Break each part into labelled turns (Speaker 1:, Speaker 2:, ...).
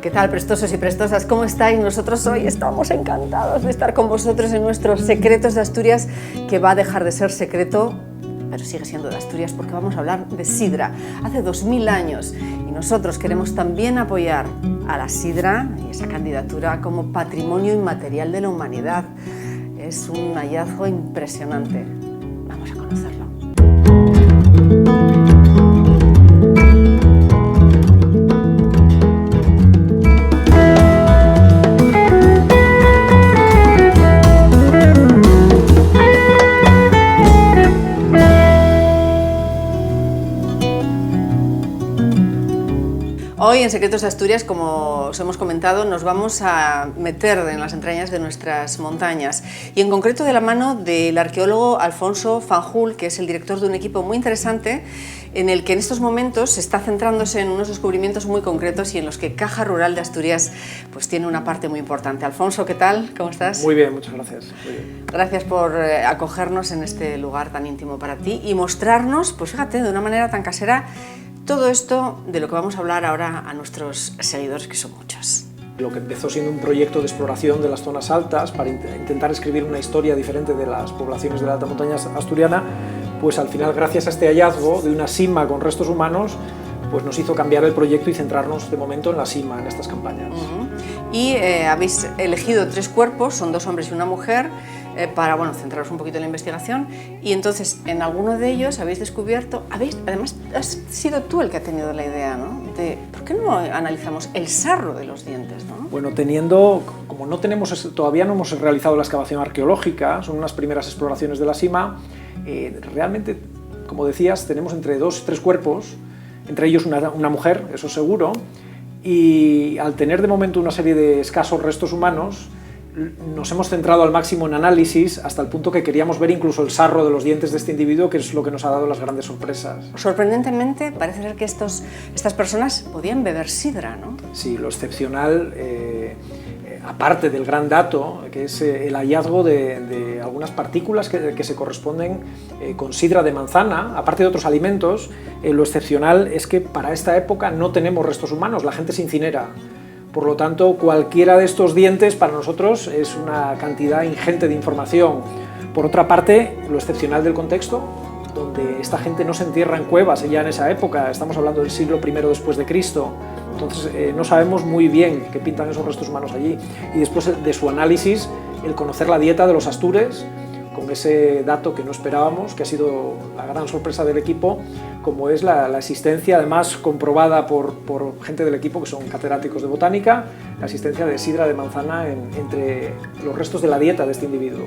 Speaker 1: ¿Qué tal, prestosos y prestosas? ¿Cómo estáis? Nosotros hoy estamos encantados de estar con vosotros en nuestros Secretos de Asturias, que va a dejar de ser secreto, pero sigue siendo de Asturias, porque vamos a hablar de sidra. Hace 2000 años, y nosotros queremos también apoyar a la sidra y esa candidatura como patrimonio inmaterial de la humanidad. Es un hallazgo impresionante. Vamos a conocerlo. Hoy en Secretos de Asturias, como os hemos comentado, nos vamos a meter en las entrañas de nuestras montañas y en concreto de la mano del arqueólogo Alfonso Fanjul, que es el director de un equipo muy interesante en el que en estos momentos se está centrándose en unos descubrimientos muy concretos y en los que Caja Rural de Asturias pues tiene una parte muy importante. Alfonso, ¿qué tal? ¿Cómo estás?
Speaker 2: Muy bien, muchas gracias. Muy bien.
Speaker 1: Gracias por acogernos en este lugar tan íntimo para ti y mostrarnos, pues fíjate, de una manera tan casera, todo esto de lo que vamos a hablar ahora a nuestros seguidores, que son muchos.
Speaker 2: Lo que empezó siendo un proyecto de exploración de las zonas altas para intentar escribir una historia diferente de las poblaciones de la alta montaña asturiana, pues al final, gracias a este hallazgo de una sima con restos humanos, pues nos hizo cambiar el proyecto y centrarnos de momento en la sima, en estas campañas.
Speaker 1: Y habéis elegido 3 cuerpos, son 2 hombres y una mujer, para centraros un poquito en la investigación, y entonces en alguno de ellos habéis descubierto, además has sido tú el que ha tenido la idea, ¿no?, de ¿por qué no analizamos el sarro de los dientes, ¿no?
Speaker 2: Bueno, como todavía no hemos realizado la excavación arqueológica, son unas primeras exploraciones de la sima, realmente, como decías, tenemos entre 2 y 3 cuerpos, entre ellos una mujer, eso seguro, y al tener de momento una serie de escasos restos humanos, nos hemos centrado al máximo en análisis hasta el punto que queríamos ver incluso el sarro de los dientes de este individuo, que es lo que nos ha dado las grandes sorpresas.
Speaker 1: Sorprendentemente, parece ser que estas personas podían beber sidra, ¿no?
Speaker 2: Sí, lo excepcional, aparte del gran dato, que es el hallazgo de algunas partículas que se corresponden con sidra de manzana, aparte de otros alimentos, lo excepcional es que para esta época no tenemos restos humanos, la gente se incinera. Por lo tanto, cualquiera de estos dientes para nosotros es una cantidad ingente de información. Por otra parte, lo excepcional del contexto, donde esta gente no se entierra en cuevas ya en esa época, estamos hablando del siglo I después de Cristo, entonces no sabemos muy bien qué pintan esos restos humanos allí. Y después de su análisis, el conocer la dieta de los astures, con ese dato que no esperábamos, que ha sido la gran sorpresa del equipo, como es la existencia, además comprobada por gente del equipo que son catedráticos de botánica, la existencia de sidra de manzana entre los restos de la dieta de este individuo.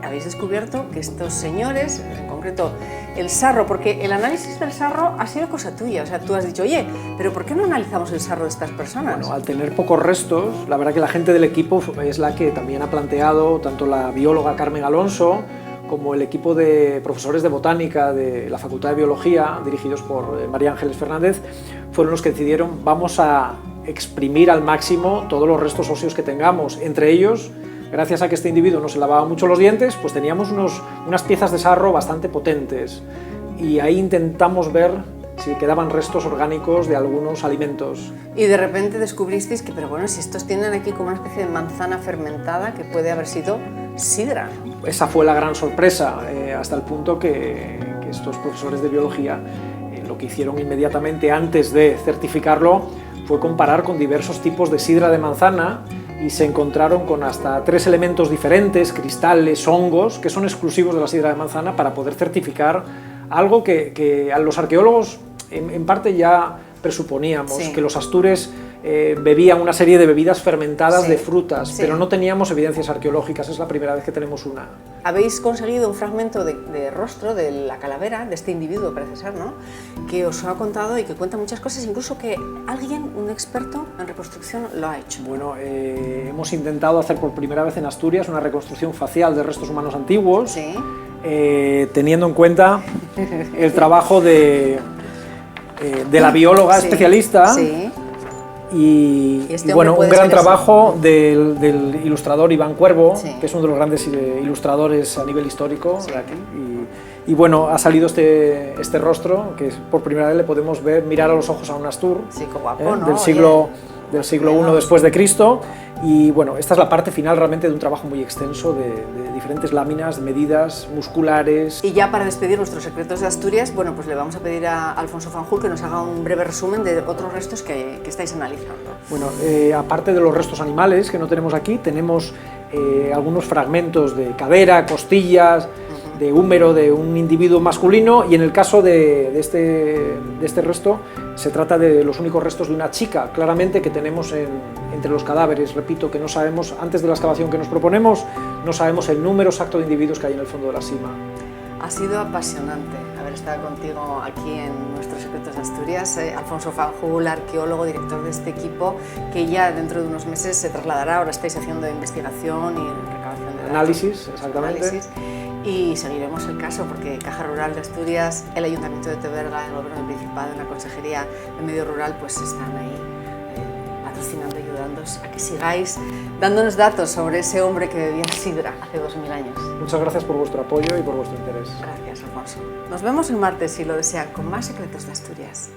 Speaker 1: Habéis descubierto que estos señores, en concreto el sarro, porque el análisis del sarro ha sido cosa tuya, o sea, tú has dicho, oye, pero ¿por qué no analizamos el sarro de estas personas?
Speaker 2: Bueno, al tener pocos restos, la verdad que la gente del equipo es la que también ha planteado, tanto la bióloga Carmen Alonso, como el equipo de profesores de botánica de la Facultad de Biología, dirigidos por María Ángeles Fernández, fueron los que decidieron, vamos a exprimir al máximo todos los restos óseos que tengamos, entre ellos, gracias a que este individuo no se lavaba mucho los dientes, pues teníamos unas piezas de sarro bastante potentes y ahí intentamos ver si quedaban restos orgánicos de algunos alimentos.
Speaker 1: Y de repente descubristeis que, pero bueno, si estos tienen aquí como una especie de manzana fermentada que puede haber sido sidra.
Speaker 2: Esa fue la gran sorpresa, hasta el punto que estos profesores de biología lo que hicieron inmediatamente antes de certificarlo fue comparar con diversos tipos de sidra de manzana y se encontraron con hasta 3 elementos diferentes, cristales, hongos, que son exclusivos de la sidra de manzana para poder certificar algo que a los arqueólogos en parte ya presuponíamos, sí, que los astures bebían una serie de bebidas fermentadas, sí, de frutas, sí, pero no teníamos evidencias arqueológicas, es la primera vez que tenemos una.
Speaker 1: Habéis conseguido un fragmento de rostro de la calavera de este individuo, parece ser, ¿no?, que os ha contado y que cuenta muchas cosas, incluso que alguien, un experto en reconstrucción, lo ha hecho.
Speaker 2: Bueno, hemos intentado hacer por primera vez en Asturias una reconstrucción facial de restos humanos antiguos, sí, teniendo en cuenta el trabajo de la bióloga, sí, especialista, sí, y bueno, un gran trabajo del ilustrador Iván Cuervo, sí, que es uno de los grandes ilustradores a nivel histórico, sí, de aquí, Y bueno, ha salido este rostro, que por primera vez le podemos mirar a los ojos a un Astur,
Speaker 1: sí, qué guapo, ¿no?
Speaker 2: del siglo I después de Cristo. Y bueno, esta es la parte final realmente de un trabajo muy extenso de diferentes láminas, de medidas musculares.
Speaker 1: Y ya para despedir nuestros secretos de Asturias, bueno, pues le vamos a pedir a Alfonso Fanjul que nos haga un breve resumen de otros restos que estáis analizando.
Speaker 2: Bueno, aparte de los restos animales que no tenemos aquí, tenemos algunos fragmentos de cadera, costillas, de húmero de un individuo masculino, y en el caso de este resto se trata de los únicos restos de una chica, claramente, que tenemos entre los cadáveres. Repito que no sabemos, antes de la excavación que nos proponemos, no sabemos el número exacto de individuos que hay en el fondo de la sima.
Speaker 1: Ha sido apasionante haber estado contigo aquí en nuestros secretos de Asturias. Alfonso Fanjul, arqueólogo, director de este equipo, que ya dentro de unos meses se trasladará. Ahora estáis haciendo investigación y recabación de datos.
Speaker 2: Análisis, exactamente.
Speaker 1: Análisis. Y seguiremos el caso porque Caja Rural de Asturias, el Ayuntamiento de Teverga, el Gobierno del Principado, la Consejería de Medio Rural, pues están ahí patrocinando y ayudándoos a que sigáis dándonos datos sobre ese hombre que bebía sidra hace 2000 años.
Speaker 2: Muchas gracias por vuestro apoyo y por vuestro interés.
Speaker 1: Gracias, Alfonso. Nos vemos el martes, si lo desean, con más secretos de Asturias.